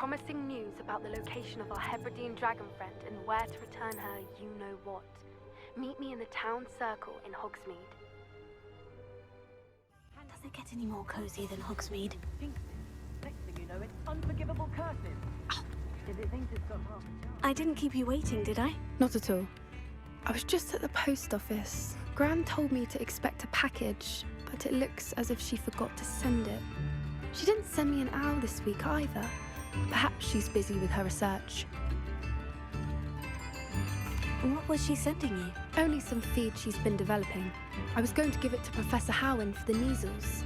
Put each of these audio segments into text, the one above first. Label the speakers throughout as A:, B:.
A: promising news about the location of our Hebridean dragon friend and where to return her you-know-what. Meet me in the town circle in Hogsmeade.
B: Does it get any more cozy than Hogsmeade?
C: Next thing you know, it's unforgivable curses. Did it think it's got half a chance?
B: I didn't keep you waiting, did I?
D: Not at all. I was just at the post office. Gran told me to expect a package, but it looks as if she forgot to send it. She didn't send me an owl this week either. Perhaps she's busy with her research.
B: What was she sending you?
D: Only some feed she's been developing. I was going to give it to Professor Howin for the measles.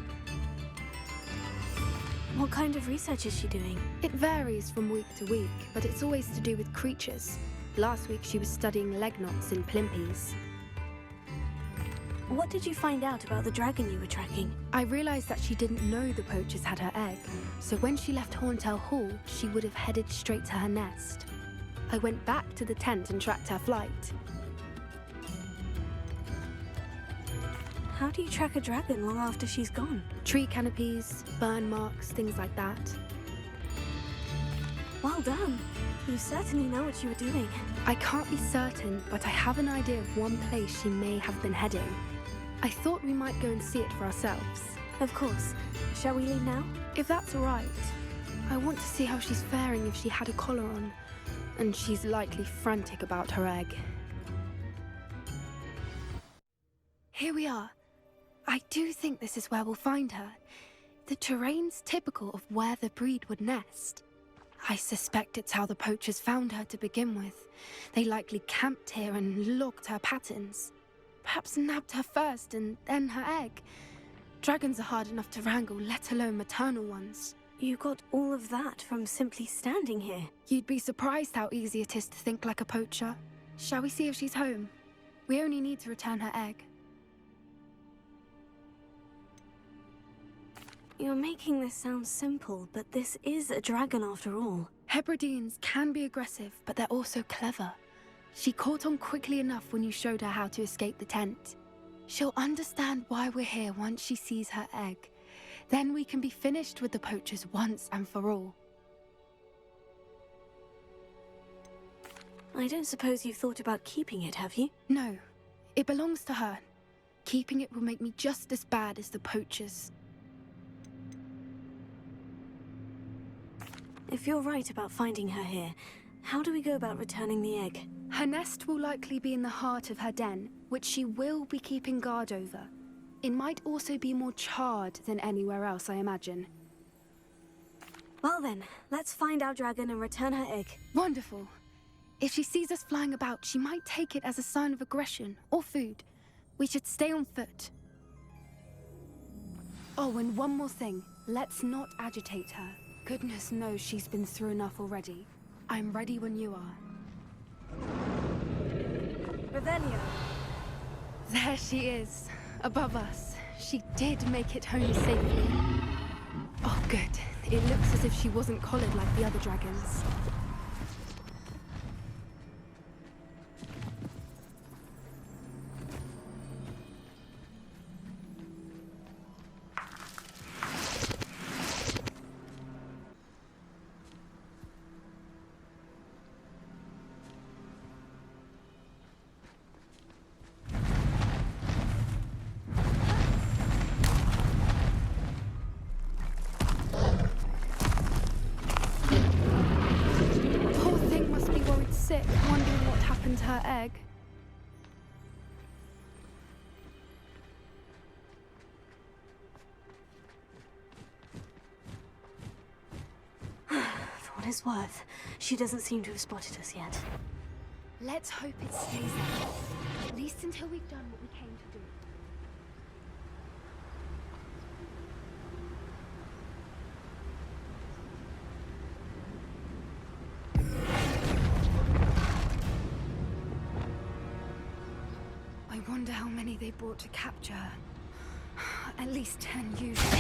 B: What kind of research is she doing?
D: It varies from week to week, but it's always to do with creatures. Last week she was studying leg knots in plimpies.
B: What did you find out about the dragon you were tracking?
D: I realized that she didn't know the poachers had her egg, so when she left Horntail Hall, she would have headed straight to her nest. I went back to the tent and tracked her flight.
B: How do you track a dragon long after she's gone?
D: Tree canopies, burn marks, things like that.
B: Well done. You certainly know what you were doing.
D: I can't be certain, but I have an idea of one place she may have been heading. I thought we might go and see it for ourselves.
B: Of course. Shall we leave now?
D: If that's all right. I want to see how she's faring if she had a collar on. And she's likely frantic about her egg. Here we are. I do think this is where we'll find her. The terrain's typical of where the breed would nest. I suspect it's how the poachers found her to begin with. They likely camped here and logged her patterns. Perhaps nabbed her first and then her egg. Dragons are hard enough to wrangle, let alone maternal ones.
B: You got all of that from simply standing here.
D: You'd be surprised how easy it is to think like a poacher. Shall we see if she's home? We only need to return her egg.
B: You're making this sound simple, but this is a dragon after all.
D: Hebrideans can be aggressive, but they're also clever. She caught on quickly enough when you showed her how to escape the tent. She'll understand why we're here once she sees her egg. Then we can be finished with the poachers once and for all.
B: I don't suppose you've thought about keeping it, have you?
D: No, it belongs to her. Keeping it will make me just as bad as the poachers.
B: If you're right about finding her here, how do we go about returning the egg?
D: Her nest will likely be in the heart of her den, which she will be keeping guard over. It might also be more charred than anywhere else, I imagine.
B: Well then, let's find our dragon and return her egg.
D: Wonderful. If she sees us flying about, she might take it as a sign of aggression or food. We should stay on foot. Oh, and one more thing. Let's not agitate her. Goodness knows she's been through enough already. I'm ready when you are.
B: Revelio.
D: There she is, above us. She did make it home safely. Oh, good. It looks as if she wasn't collared like the other dragons. Sick, wondering what happened to her egg.
B: For what it's worth, she doesn't seem to have spotted us yet.
D: Let's hope it stays there. At least until we've done what we came to do. I wonder how many they brought to capture her. At least 10 usually.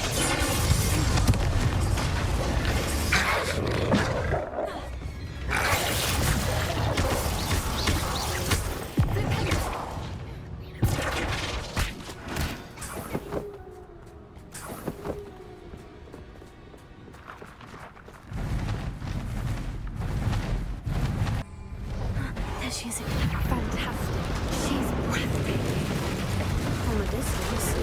B: She's
D: fantastic. She's breathtaking.
B: from a distance.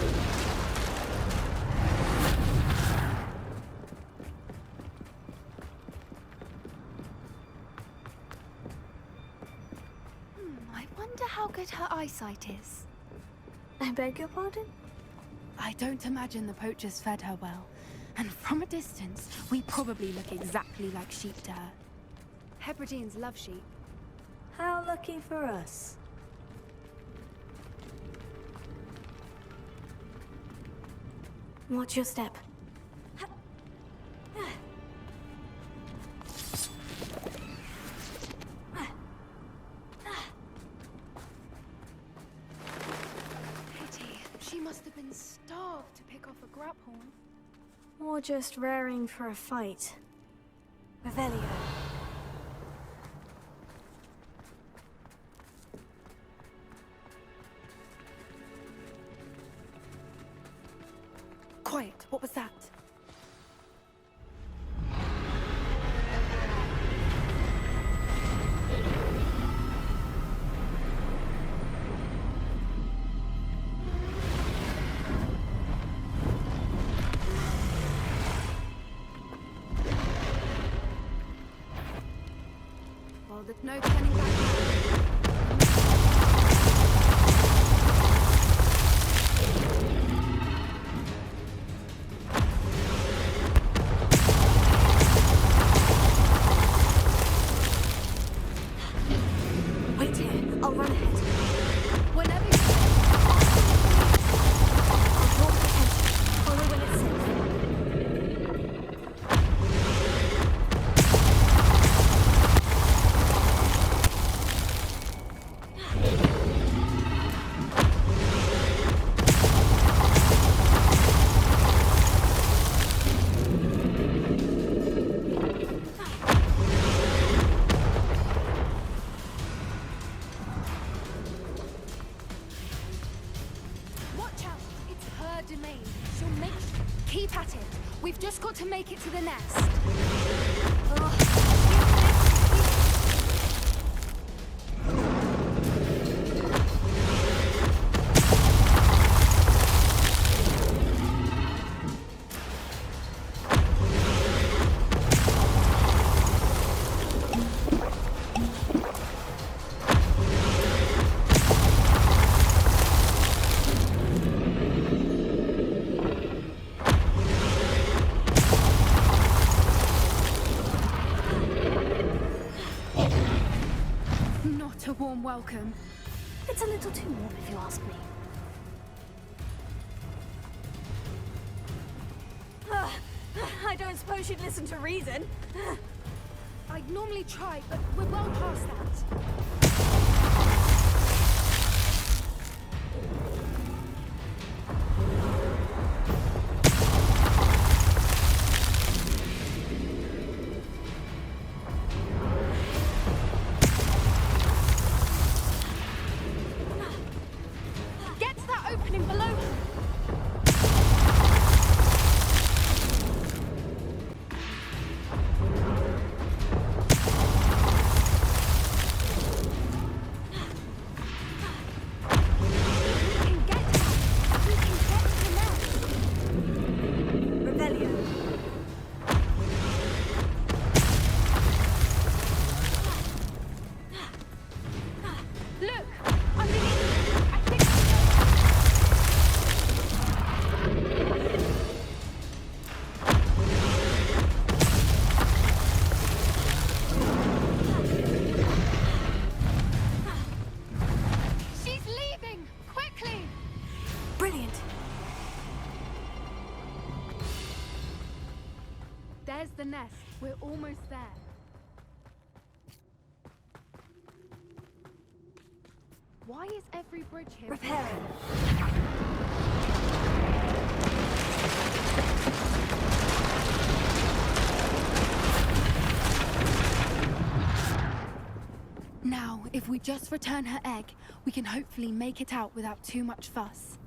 D: I wonder how good her eyesight is.
B: I beg your pardon?
D: I don't imagine the poachers fed her well. And from a distance, we probably look exactly like sheep to her. Hebrideans love sheep.
B: How lucky for us. Watch your step.
D: Pity. She must have been starved to pick off a grabhorn.
B: Or just raring for a fight. Revelio.
D: Quiet. What was that? Well, there's no turning back now.
B: Wait here. I'll run ahead.
D: Whenever you...
B: I'll draw my attention. Follow when it's safe.
D: Watch out! It's her domain. She'll make... Keep at it. We've just got to make it to the nest. Not a warm welcome.
B: It's a little too warm if you ask me. I don't suppose you'd listen to reason.
D: I'd normally try, but we're well past that. Get to that opening below her. There's the nest. We're almost there. Why is every bridge here?
B: Repairing.
D: Now, if we just return her egg, we can hopefully make it out without too much fuss.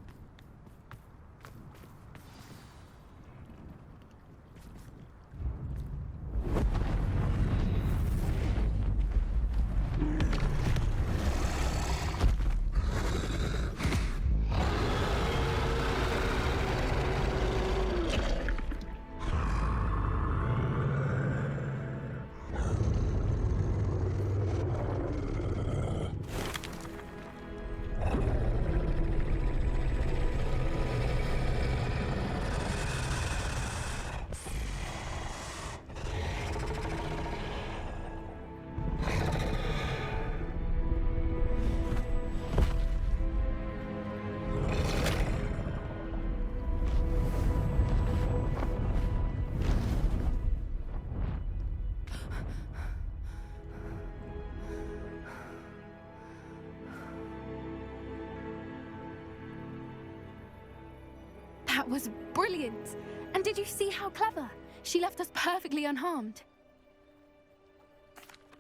D: That was brilliant! And did you see how clever? She left us perfectly unharmed.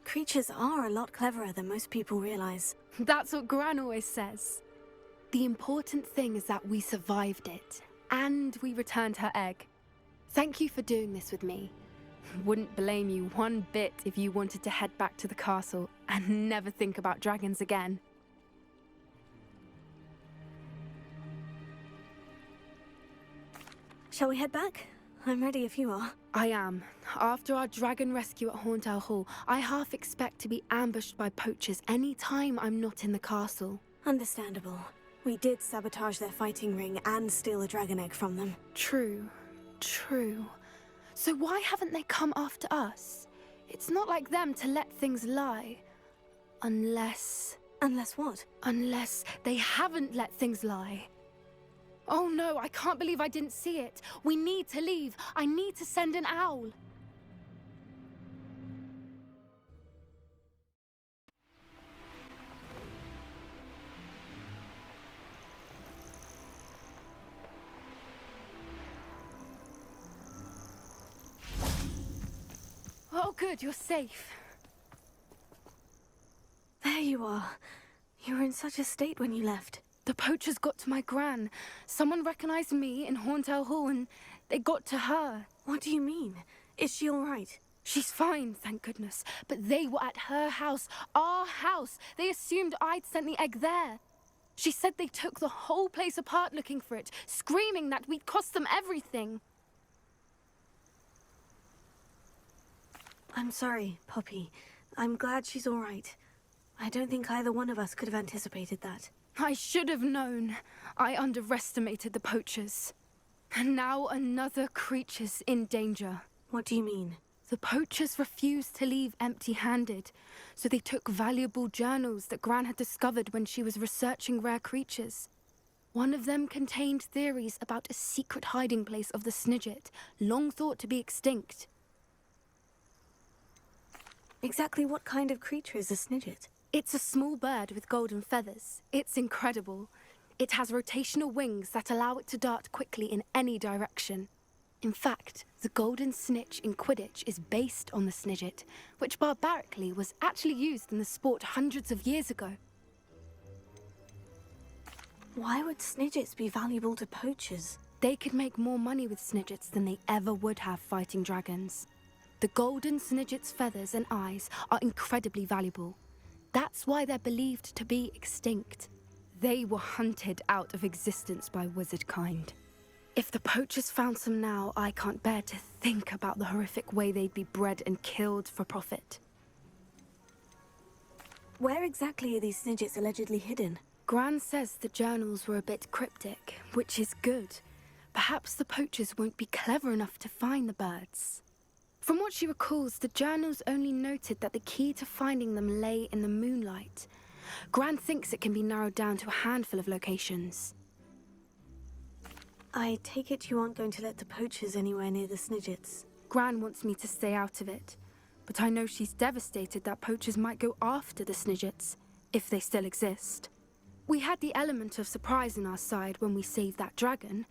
B: Creatures are a lot cleverer than most people realize.
D: That's what Gran always says. The important thing is that we survived it, and we returned her egg. Thank you for doing this with me. Wouldn't blame you one bit if you wanted to head back to the castle and never think about dragons again.
B: Shall we head back? I'm ready if you are.
D: I am. After our dragon rescue at Hauntow Hall, I half expect to be ambushed by poachers any time I'm not in the castle.
B: Understandable. We did sabotage their fighting ring and steal a dragon egg from them.
D: True. So why haven't they come after us? It's not like them to let things lie. Unless
B: what?
D: Unless they haven't let things lie. Oh no, I can't believe I didn't see it. We need to leave. I need to send an owl. Oh good, you're safe.
B: There you are. You were in such a state when you left.
D: The poachers got to my gran. Someone recognized me in Hauntow Hall and they got to her.
B: What do you mean? Is she all right?
D: She's fine, thank goodness. But they were at her house, our house. They assumed I'd sent the egg there. She said they took the whole place apart looking for it, screaming that we'd cost them everything.
B: I'm sorry, Poppy. I'm glad she's all right. I don't think either one of us could have anticipated that.
D: I should have known. I underestimated the poachers. And now another creature's in danger.
B: What do you mean?
D: The poachers refused to leave empty-handed, so they took valuable journals that Gran had discovered when she was researching rare creatures. One of them contained theories about a secret hiding place of the Snidget, long thought to be extinct.
B: Exactly what kind of creature is a Snidget?
D: It's a small bird with golden feathers. It's incredible. It has rotational wings that allow it to dart quickly in any direction. In fact, the golden snitch in Quidditch is based on the Snidget, which barbarically was actually used in the sport hundreds of years ago.
B: Why would Snidgets be valuable to poachers?
D: They could make more money with Snidgets than they ever would have fighting dragons. The golden Snidget's feathers and eyes are incredibly valuable. That's why they're believed to be extinct. They were hunted out of existence by wizard kind. If the poachers found some now, I can't bear to think about the horrific way they'd be bred and killed for profit.
B: Where exactly are these Snidgets allegedly hidden?
D: Gran says the journals were a bit cryptic, which is good. Perhaps the poachers won't be clever enough to find the birds. From what she recalls, the journals only noted that the key to finding them lay in the moonlight. Gran thinks it can be narrowed down to a handful of locations.
B: I take it you aren't going to let the poachers anywhere near the Snidgets.
D: Gran wants me to stay out of it, but I know she's devastated that poachers might go after the Snidgets, if they still exist. We had the element of surprise on our side when we saved that dragon,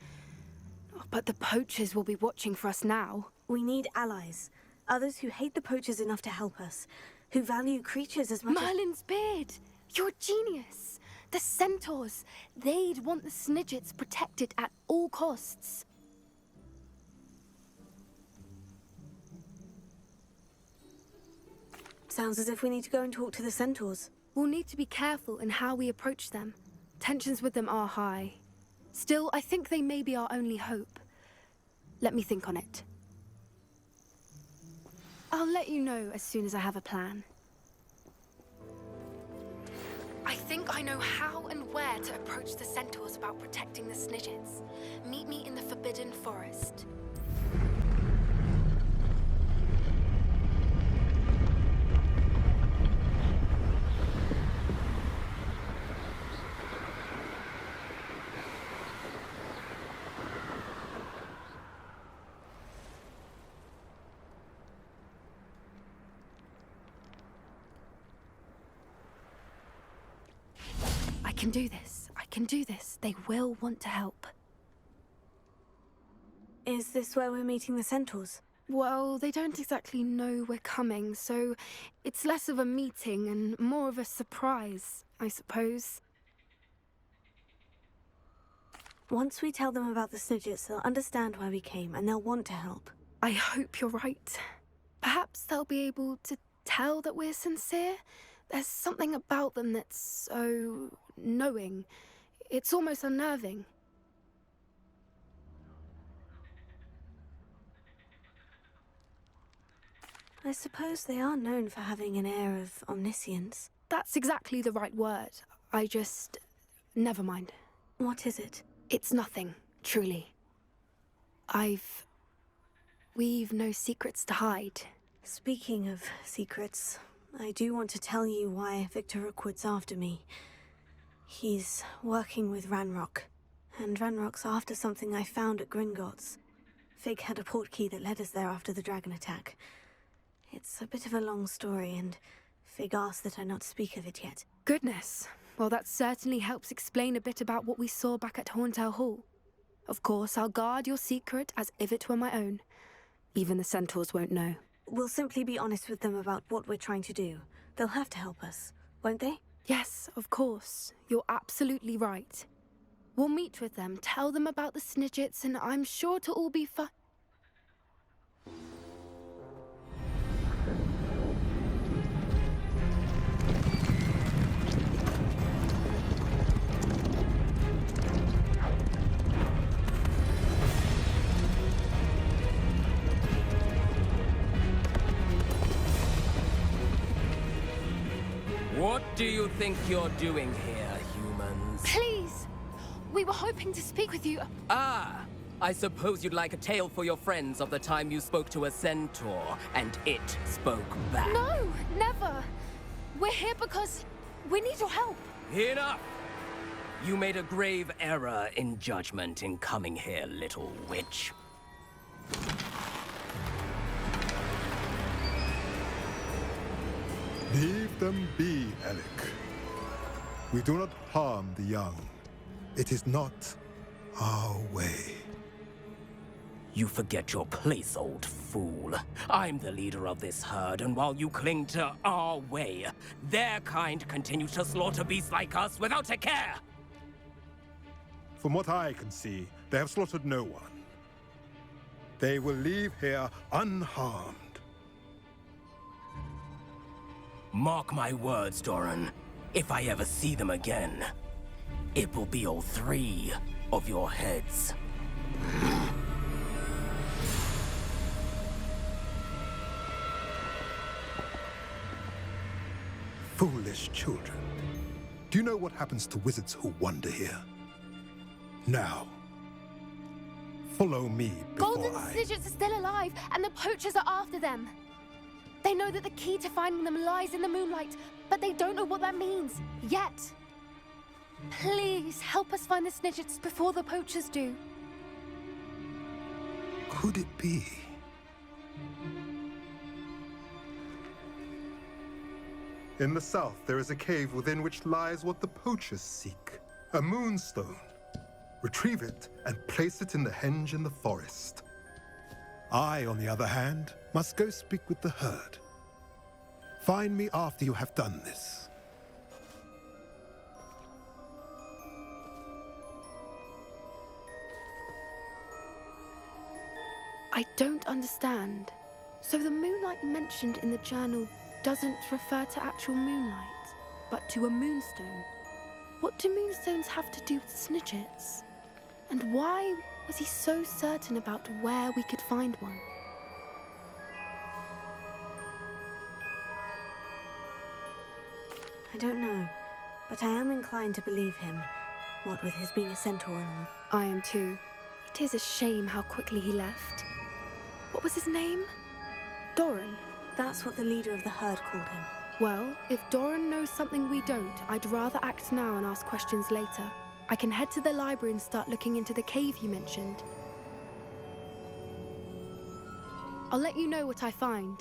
D: but the poachers will be watching for us now.
B: We need allies. Others who hate the poachers enough to help us. Who value creatures as much as...
D: Merlin's beard! You're a genius! The Centaurs! They'd want the Snidgets protected at all costs.
B: Sounds as if we need to go and talk to the Centaurs.
D: We'll need to be careful in how we approach them. Tensions with them are high. Still, I think they may be our only hope. Let me think on it. I'll let you know as soon as I have a plan. I think I know how and where to approach the Centaurs about protecting the Snidgets. Meet me in the Forbidden Forest. I can do this. They will want to help.
B: Is this where we're meeting the Centaurs?
D: Well, they don't exactly know we're coming, so it's less of a meeting and more of a surprise, I suppose.
B: Once we tell them about the Snidgets, they'll understand why we came and they'll want to help.
D: I hope you're right. Perhaps they'll be able to tell that we're sincere. There's something about them that's so knowing. It's almost unnerving.
B: I suppose they are known for having an air of omniscience.
D: That's exactly the right word. I just... never mind.
B: What is it?
D: It's nothing, truly. We've no secrets to hide.
B: Speaking of secrets, I do want to tell you why Victor Rookwood's after me. He's working with Ranrock, and Ranrock's after something I found at Gringotts. Fig had a portkey that led us there after the dragon attack. It's a bit of a long story, and Fig asked that I not speak of it yet.
D: Goodness. Well, that certainly helps explain a bit about what we saw back at Horntail Hall. Of course, I'll guard your secret as if it were my own. Even the Centaurs won't know.
B: We'll simply be honest with them about what we're trying to do. They'll have to help us, won't they?
D: Yes, of course. You're absolutely right. We'll meet with them, tell them about the Snidgets, and I'm sure it'll all be fun.
E: What do you think you're doing here, humans?
D: Please! We were hoping to speak with you.
E: Ah! I suppose you'd like a tale for your friends of the time you spoke to a centaur, and it spoke back.
D: No, never! We're here because we need your help.
E: Enough! You made a grave error in judgment in coming here, little witch.
F: Leave them be, Alec. We do not harm the young. It is not our way.
E: You forget your place, old fool. I'm the leader of this herd, and while you cling to our way, their kind continue to slaughter beasts like us without a care!
F: From what I can see, they have slaughtered no one. They will leave here unharmed.
E: Mark my words, Doran. If I ever see them again, it will be all 3 of your heads.
F: Foolish children. Do you know what happens to wizards who wander here? Now, follow me before
D: Golden Snidgets are still alive, and the Poachers are after them. They know that the key to finding them lies in the moonlight, but they don't know what that means, yet. Please, help us find the Snidgets before the Poachers do.
F: Could it be? In the south, there is a cave within which lies what the Poachers seek. A moonstone. Retrieve it and place it in the henge in the forest. I, on the other hand, must go speak with the herd. Find me after you have done this.
D: I don't understand. So the moonlight mentioned in the journal doesn't refer to actual moonlight, but to a moonstone. What do moonstones have to do with Snidgets? And why was he so certain about where we could find one?
B: I don't know, but I am inclined to believe him, what with his being a centaur and all.
D: I am too. It is a shame how quickly he left. What was his name? Doran.
B: That's what the leader of the herd called him.
D: Well, if Doran knows something we don't, I'd rather act now and ask questions later. I can head to the library and start looking into the cave you mentioned. I'll let you know what I find.